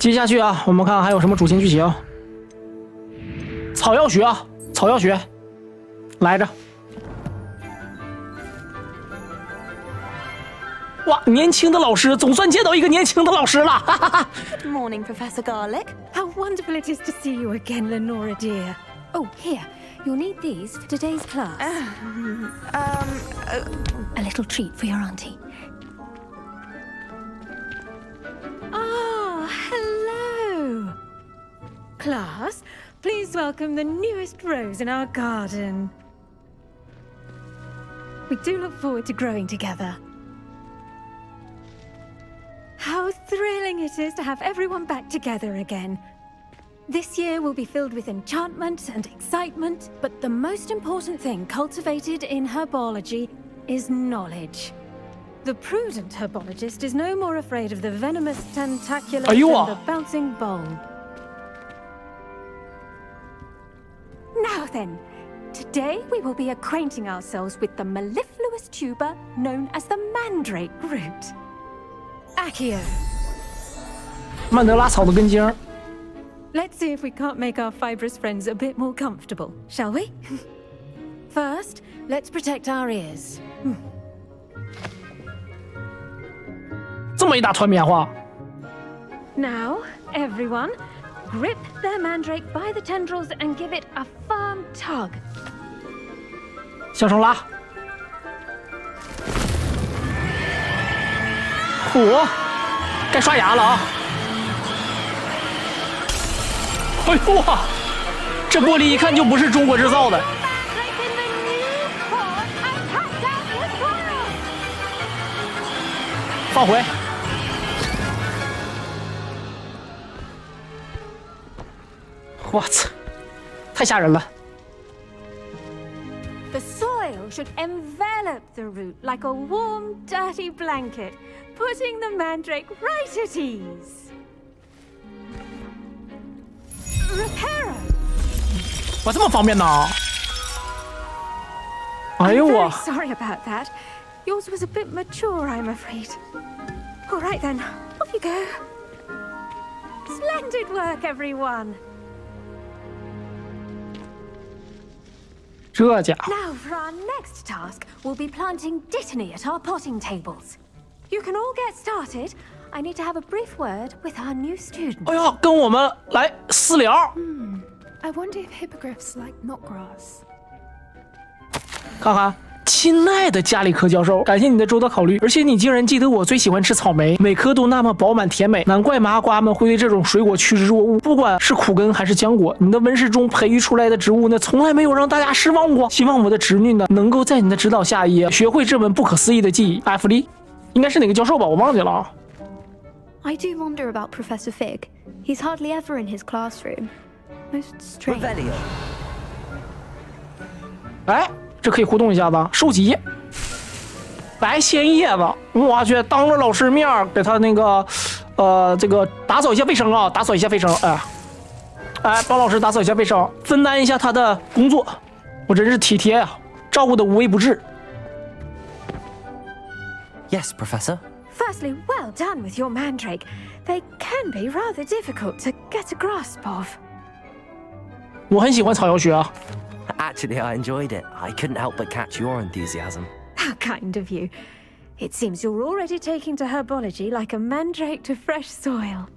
接下去啊，我们看看还有什么主线剧情。草药学啊，草药学，来着。哇，年轻的老师，总算见到一个年轻的老师了，哈哈哈。Good morning, Professor Garlic. How wonderful it is to see you again, Lenora dear. Oh, here. You'll need these for today's class. A little treat for your auntie. Ah, hello. Class, please welcome the newest rose in our garden. We do look forward to growing together. How thrilling it is to have everyone back together again. This year will be filled with enchantment and excitement, but the most important thing cultivated in herbology is knowledge. The prudent herbologist is no more afraid of the venomous tentaculus than the bouncing bulb. Now then, today we will be acquainting ourselves with the mellifluous tuber known as the mandrake root. Accio. 曼德拉草的根茎。 Let's see if we can't make our fibrous friends a bit more comfortable, shall we? First, let's protect our ears. 这么一大团棉花。 Now, everyone, grip their mandrake by the tendrils and give it a firm tug. 向上拉。嚯，该刷牙了啊！ 哎呦哇，这玻璃一看就不是中国制造的。放回。我操，太吓人了。 The soil should envelop the root like a warm, dirty blanket, putting the mandrake right at ease. Reparo. 哇，这么方便呢？哎呦我 I'm very sorry about that. Yours was a bit mature, I'm afraid. All right then, off you go. Splendid work, everyone. 这家伙 Now for our next task, we'll be planting dittany at our potting tables. You can all get started. I need to have a brief word with our new student. 哎呀，跟我们来私聊。 I wonder if hippogriffs like knotgrass. 看看，亲爱的加里克教授，感谢你的周到考虑，而且你竟然记得我最喜欢吃草莓，每颗都那么饱满甜美，难怪麻瓜们会对这种水果趋之若鹜。不管是苦根还是浆果，你的温室中培育出来的植物呢，从来没有让大家失望过。希望我的侄女呢，能够在你的指导下也学会这门不可思议的技艺。艾弗利，应该是哪个教授吧？我忘记了啊。 I do wonder about Professor Fig. He's hardly ever in his classroom. Most strange. 哎，这可以互动一下子，收集。白鲜叶子，我去，当着老师面给他那个，这个打扫一下卫生啊，打扫一下卫生，哎，帮老师打扫一下卫生，分担一下他的工作，我真是体贴呀，照顾的无微不至。 Yes, Professor. Firstly, well done with your mandrake. They can be rather difficult to get a grasp of. 我很喜欢草药学啊。 Actually, I enjoyed it. I couldn't help but catch your enthusiasm. How kind of you. It seems you're already taking to herbology like a mandrake to fresh soil.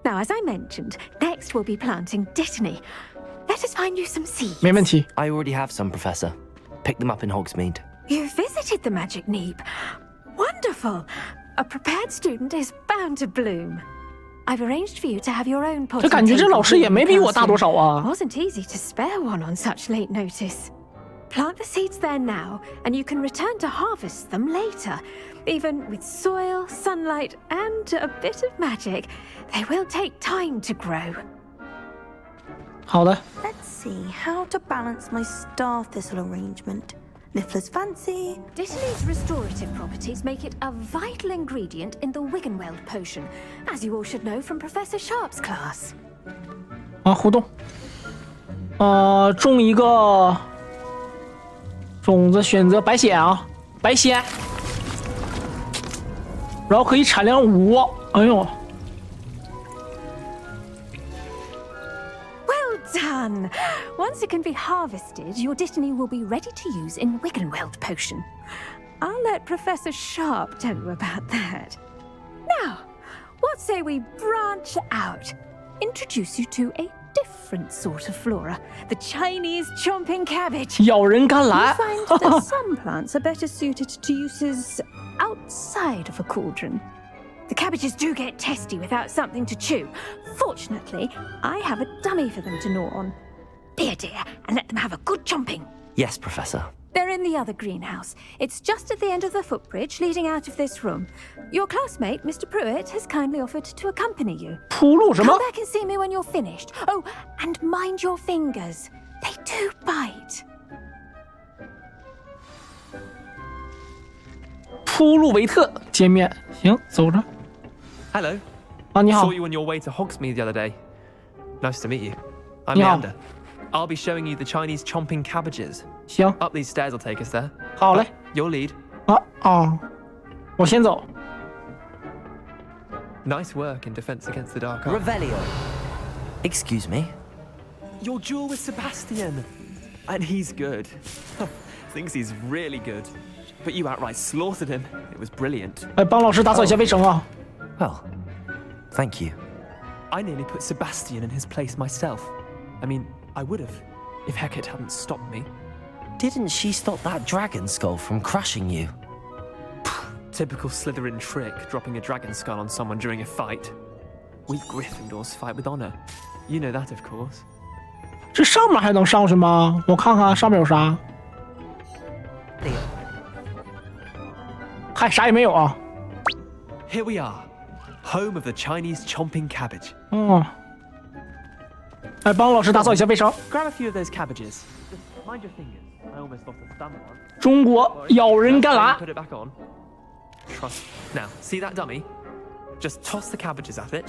Now, as I mentioned, next we'll be planting dittany. Let us find you some seeds. 没问题。 I already have some, Professor. Picked them up in Hogsmeade. You visited the magic neep. Wonderful. A prepared student is bound to bloom. I've arranged for you to have your own potting 这感觉这老师也没比我大多少啊。 Wasn't easy to spare one on such late notice. Plant the seeds there now, and you can return to harvest them later. Even with soil, sunlight, and a bit of magic, they will take time to grow. 好的。 Let's see how to balance my star thistle arrangement. Niffler's fancy. Dittany's restorative properties make it a vital ingredient in the Wiggenweld potion, as you all should know from Professor Sharp's class. 啊，互动。种一个种子，选择白藓啊，白藓，然后可以产量5。哎呦， done. Once it can be harvested, your destiny will be ready to use in Wiggenweld potion. I'll let Professor Sharp tell you about that. Now, what say we branch out? Introduce you to a different sort of flora, the Chinese chomping cabbage. 咬人甘蓝。 You find that some plants are better suited to uses outside of a cauldron. The cabbages do get testy without something to chew. Fortunately, I have a dummy for them to gnaw on. Be a dear and let them have a good chomping. Yes, Professor. They're in the other greenhouse. It's just at the end of the footbridge leading out of this room. Your classmate, Mr. Pruitt, has kindly offered to accompany you. 铺路什么 Come back and see me when you're finished. Oh, and mind your fingers. They do bite. 铺路维特见面，行，走着。 Hello. 啊，你好 Saw，you on your way to Hogsmeade the other day. Nice to meet you. I'm 你好 Leander. I'll be showing you the Chinese chomping cabbages. 行， Up these stairs will take us there. 好嘞。 Your lead. 我先走。 Nice work in defense against the dark arts. Revelio. Excuse me. Your duel with Sebastian. And he's good. Thinks he's really good. But you outright slaughtered him. It was brilliant. 哎，帮老师打扫一下卫生啊。 Well, thank you. I nearly put Sebastian in his place myself. I mean, I would have, if Hecate hadn't stopped me. Didn't she stop that dragon skull from crushing you? Typical Slytherin trick, dropping a dragon skull on someone during a fight. We Gryffindors fight with honor. You know that, of course. 这上面还能上去吗？我看看上面有啥。嗨，啥也没有啊。 Here we are, home of the Chinese chomping cabbage. 嗯。哎，帮老师打扫一下卫生。 Grab a few of those cabbages. Just mind your fingers. I almost lost a thumb once. 中国咬人甘蓝。 Put it back on. Trust. Now, see that dummy? Just toss the cabbages at it,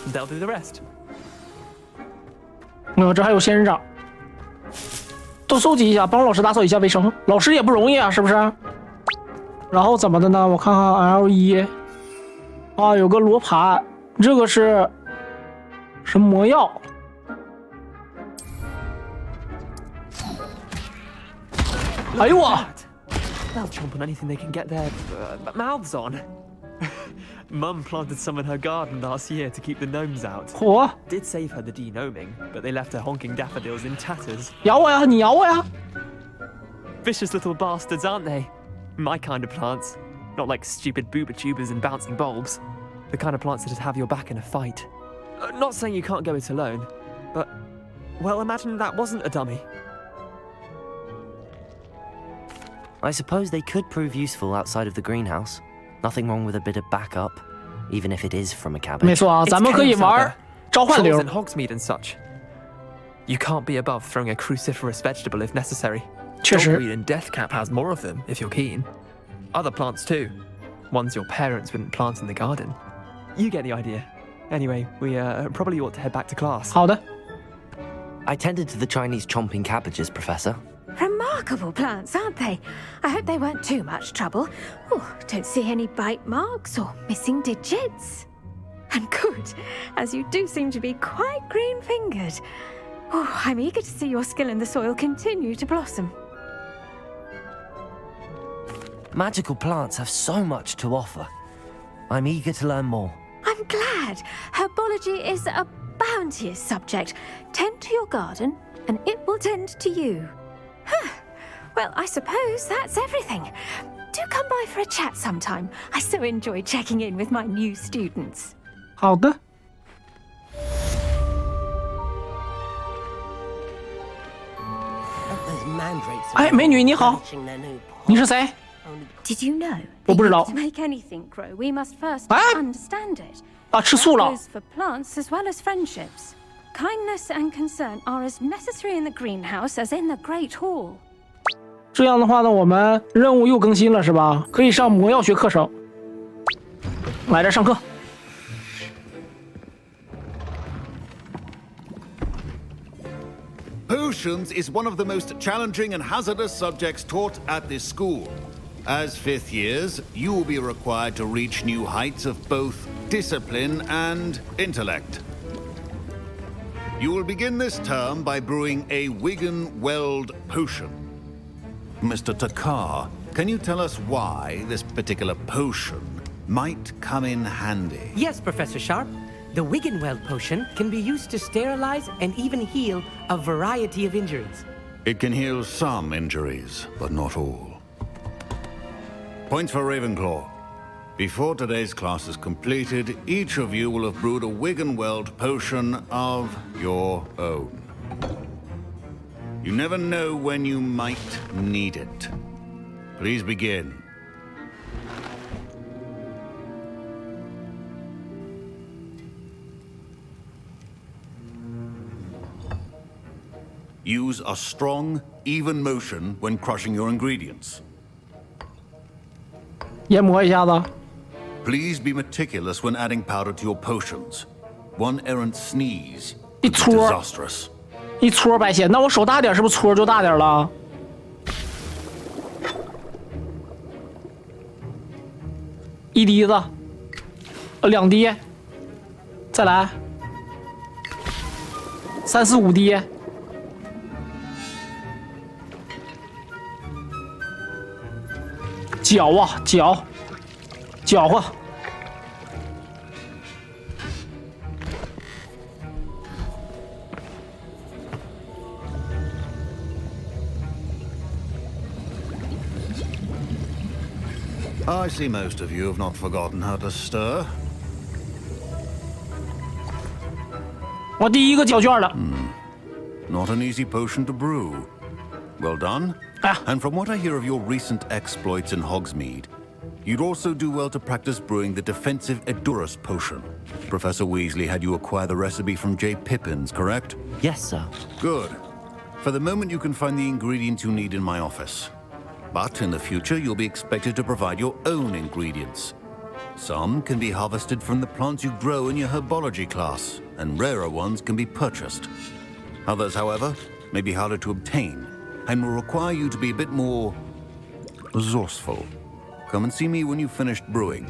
and they'll do the rest. 这还有仙人掌，都收集一下，帮老师打扫一下卫生。老师也不容易啊，是不是？然后怎么的呢？我看看 L1，啊，有个罗盘，这个是什么魔药？哎呦我！ They'll chomp on anything they can get their mouths on. Mum planted some in her garden last year to keep the gnomes out. 嚯！ Did save her the de-gnoming, but they left her honking daffodils in tatters. 咬我呀！你咬我呀！ Vicious little bastards, aren't they? My kind of plants. Not like stupid booba tubers and bouncing bulbs. The kind of plants that'd have your back in a fight. Not saying you can't go it alone, but, well, imagine that wasn't a dummy. I suppose they could prove useful outside of the greenhouse. Nothing wrong with a bit of backup, even if it is from a cabbage. 没错啊， It's 咱们可以 chaos 玩 out 召 there. 唤流 Trolls in Hogsmeade and such. You can't be above throwing a cruciferous vegetable if necessary. 确实 Dogweed and Deathcap has more of them, if you're keen. Other plants too. Ones your parents wouldn't plant in the garden. You get the idea. Anyway, we probably ought to head back to class. 好的。 I tended to the Chinese chomping cabbages, Professor. Remarkable plants, aren't they? I hope they weren't too much trouble. Oh, don't see any bite marks or missing digits. And good, as you do seem to be quite green-fingered. Oh, I'm eager to see your skill in the soil continue to blossom. Magical plants have so much to offer. I'm eager to learn more. I'm glad. Herbology is a bounteous subject. Tend to your garden, and it will tend to you. Huh. Well, I suppose that's everything. Do come by for a chat sometime. I so enjoy checking in with my new students. 好的。哎，美女你好，你是谁？ Did you know? 我不知道。 To make anything grow, we must first 哎 understand it. 啊，吃素 That 了。 goes for plants as well as friendships. Kindness and concern are as necessary in the greenhouse as in the Great Hall. 这样的话呢，我们任务又更新了是吧？可以上魔药学课程。来这上课。 Potions is one of the most challenging and hazardous subjects taught at this school. As fifth years, you will be required to reach new heights of both discipline and intellect. You will begin this term by brewing a Wigan-Weld potion. Mr. Takar, can you tell us why this particular potion might come in handy? Yes, Professor Sharp. The Wigan-Weld potion can be used to sterilize and even heal a variety of injuries. It can heal some injuries, but not all. Points for Ravenclaw. Before today's class is completed, each of you will have brewed a Wigan-Weld potion of your own. You never know when you might need it. Please begin. Use a strong, even motion when crushing your ingredients. 研磨一下子。 Please be meticulous when adding powder to your potions. One errant sneeze 一 is 撮 disastrous. 一撮白血，那我手大点，是不是撮就大点了？一滴子，2滴，再来，3、4、5滴。搅啊搅，搅和。I see most of you have not forgotten how to stir. 我第一个交卷了。Not an easy potion to brew. Well done. And from what I hear of your recent exploits in Hogsmeade, you'd also do well to practice brewing the defensive Edurus potion. Professor Weasley had you acquire the recipe from J. Pippins, correct? Yes, sir. Good. For the moment, you can find the ingredients you need in my office. But in the future, you'll be expected to provide your own ingredients. Some can be harvested from the plants you grow in your herbology class, and rarer ones can be purchased. Others, however, may be harder to obtain, and will require you to be a bit more resourceful. Come and see me when you've finished brewing,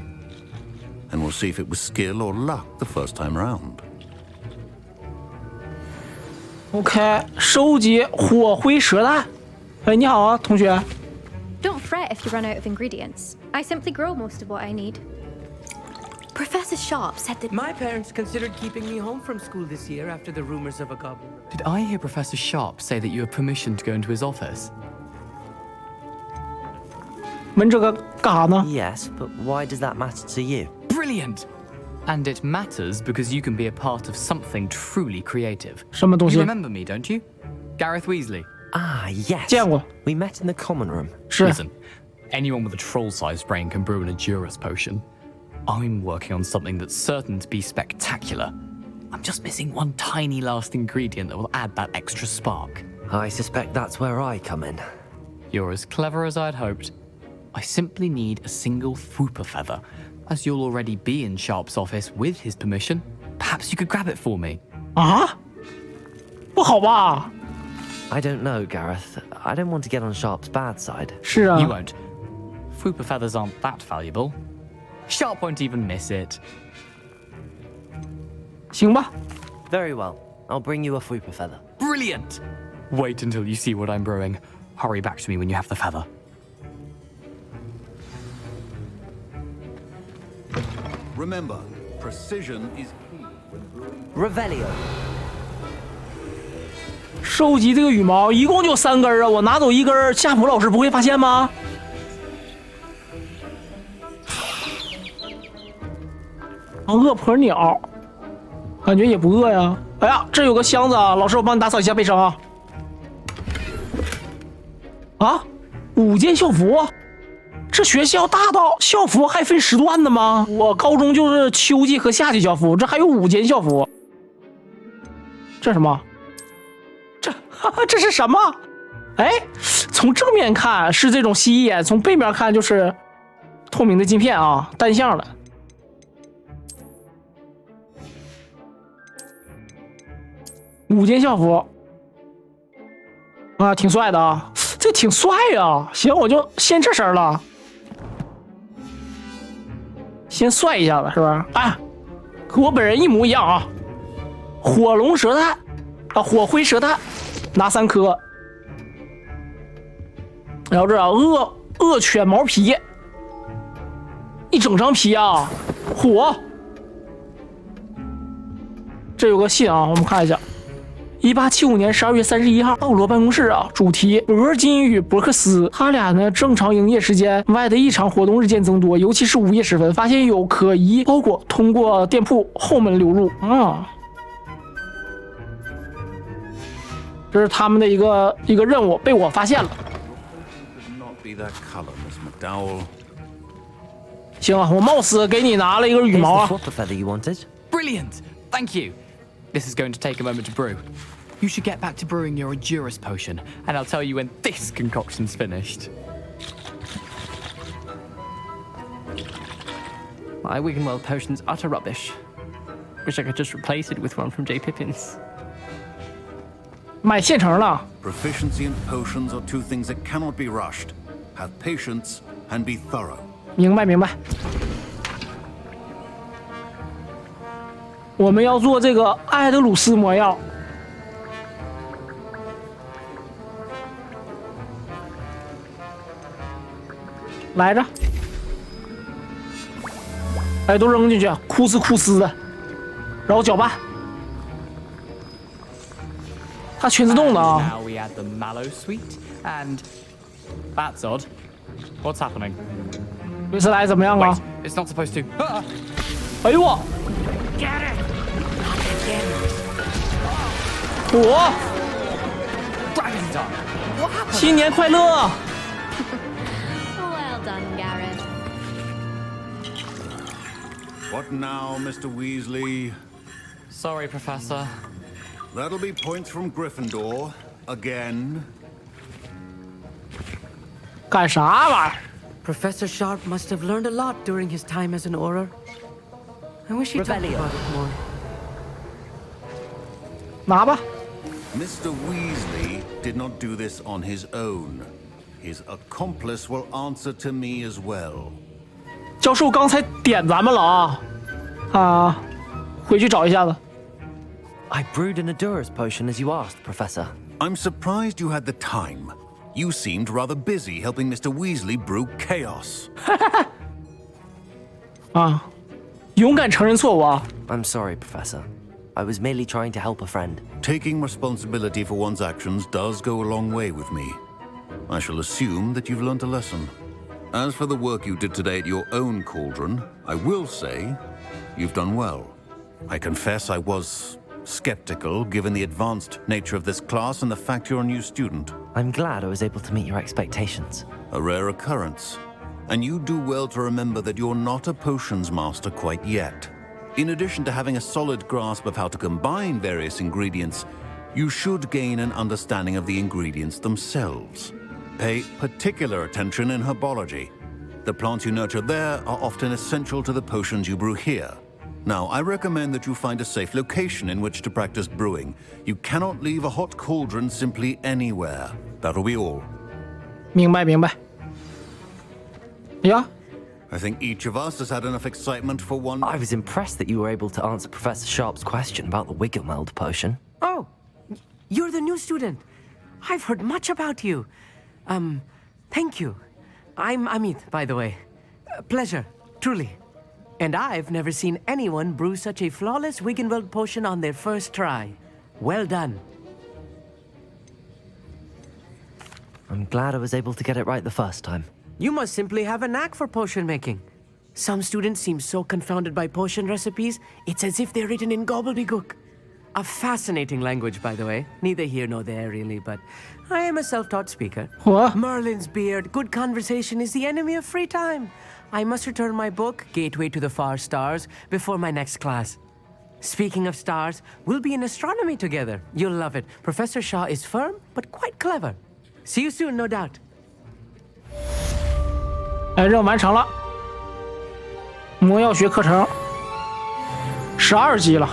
and we'll see if it was skill or luck the first time round. OK， 收集火灰蛇蛋。哎，你好啊，同学。 Don't fret if you run out of ingredients. I simply grow most of what I need. Professor Sharp said that My parents considered keeping me home from school this year after the rumors of a goblin. Did I hear Professor Sharp say that you have permission to go into his office? 问这个干啥呢？ Yes, but why does that matter to you? Brilliant! And it matters because you can be a part of something truly creative. 什么东西 You remember me, don't you? Gareth Weasley. Ah, yes. 见过。 We met in the common room. 是。 Listen, anyone with a troll-sized brain can brew an Edurus potion. I'm working on something that's certain to be spectacular. I'm just missing one tiny last ingredient that will add that extra spark. I suspect that's where I come in. You're as clever as I'd hoped. I simply need a single Fwooper feather. As you'll already be in Sharp's office with his permission, perhaps you could grab it for me. 啊？不好吧？ I don't know, Gareth. I don't want to get on Sharp's bad side. 是啊。 You won't. Fwooper feathers aren't that valuable. Sharp won't even miss it. 行吧。 Very well. I'll bring you a Fwooper feather. Brilliant! Wait until you see what I'm brewing. Hurry back to me when you have the feather. Remember, precision is key. Revelio. 收集这个羽毛一共就3根啊，我拿走1根，夏普老师不会发现吗？恶婆鸟，感觉也不饿呀。哎呀，这有个箱子啊，老师，我帮你打扫一下卫生啊。啊，5件校服，这学校大到校服还分时段的吗？我高中就是秋季和夏季校服，这还有5件校服。这什么？这是什么？哎，从正面看是这种蜥蜴眼，从背面看就是透明的镜片啊，单向的。5件校服啊，挺帅的啊，这挺帅啊。行，我就先这身了，先帅一下子是吧？哎，和我本人一模一样啊。火龙蛇蛋啊，火灰蛇蛋，拿3颗。然后这恶犬毛皮，一整张皮啊，火。这有个信啊，我们看一下。1875年12月31号，奥罗办公室啊，主题俄金与伯克斯，他俩呢正常营业时间外的异常活动日渐增多，尤其是午夜时分，发现有可疑包裹通过店铺后门流入啊。这是他们的一个任务，被我发现了。行啊，我冒死给你拿了一个羽毛啊。Brilliant, thank you. This is going to take a moment to brew. You should get back to brewing your Endurance potion, and I'll tell you when this concoction's finished. My Wiggenweld potion's utter rubbish. Wish I could just replace it with one from J. Pippin's. 买现成了。 Proficiency and potions are two things that cannot be rushed. Have patience and be thorough. 明白。我们要做这个艾德鲁斯魔药。来着，哎，都扔进去，哭丝的，然后搅拌。它全自动的啊。 Now we add the mallow sweet, and that's odd. What's happening? 瑞斯莱怎么样啊？ Wait, it's not supposed to. 哎呦我！火！ Dragon Dog. What happened? 新年快乐！ Well done, Gareth. What now, Mr. Weasley? Sorry, Professor. That'll be points from Gryffindor. Again. 干啥玩意儿？ Professor Sharp must have learned a lot during his time as an Auror. I wish he talked about it more. 拿吧。 Mr. Weasley did not do this on his own. His accomplice will answer to me as well. 教授刚才点咱们了啊！回去找一下子。 I brewed an Endurance potion as you asked, Professor. I'm surprised you had the time. You seemed rather busy helping Mr. Weasley brew chaos. 啊，勇敢承认错误啊！ I'm sorry, Professor. I was merely trying to help a friend. Taking responsibility for one's actions does go a long way with me. I shall assume that you've learnt a lesson. As for the work you did today at your own cauldron, I will say you've done well. I confess I was skeptical given the advanced nature of this class and the fact you're a new student. I'm glad I was able to meet your expectations. A rare occurrence. And you do well to remember that you're not a potions master quite yet. In addition to having a solid grasp of how to combine various ingredients, you should gain an understanding of the ingredients themselves. Pay particular attention in herbology. The plants you nurture there are often essential to the potions you brew here. Now, I recommend that you find a safe location in which to practice brewing. You cannot leave a hot cauldron simply anywhere. That'll be all. 明白。呀， I think each of us has had enough excitement for one. I was impressed that you were able to answer Professor Sharp's question about the Wiggenweld potion. Oh, you're the new student. I've heard much about you. Thank you. I'm Amit, by the way. Pleasure, truly. And I've never seen anyone brew such a flawless Wiggenweld potion on their first try. Well done. I'm glad I was able to get it right the first time. You must simply have a knack for potion making. Some students seem so confounded by potion recipes, it's as if they're written in gobbledygook. A fascinating language, by the way. Neither here nor there, really, but I am a self-taught speaker. What? Merlin's beard. Good conversation is the enemy of free time. I must return my book, Gateway to the Far Stars, before my next class. Speaking of stars, we'll be in astronomy together. You'll love it. Professor Shaw is firm, but quite clever. See you soon, no doubt. 哎，任务完成了。魔药学课程12级了。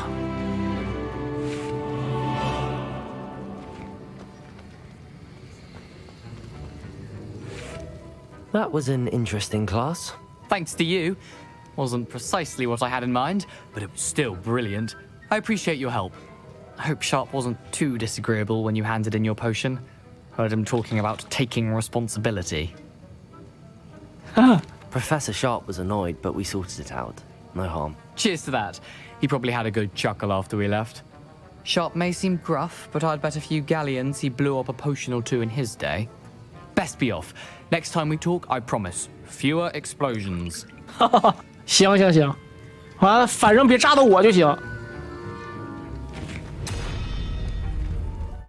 That was an interesting class. Thanks to you. Wasn't precisely what I had in mind, but it was still brilliant. I appreciate your help. I hope Sharp wasn't too disagreeable when you handed in your potion. Heard him talking about taking responsibility. Professor Sharp was annoyed, but we sorted it out. No harm. Cheers to that. He probably had a good chuckle after we left. Sharp may seem gruff, but I'd bet a few galleons he blew up a potion or two in his day. Best be off. Next time we talk, I promise, fewer explosions. 行，完了，反正别炸到我就行。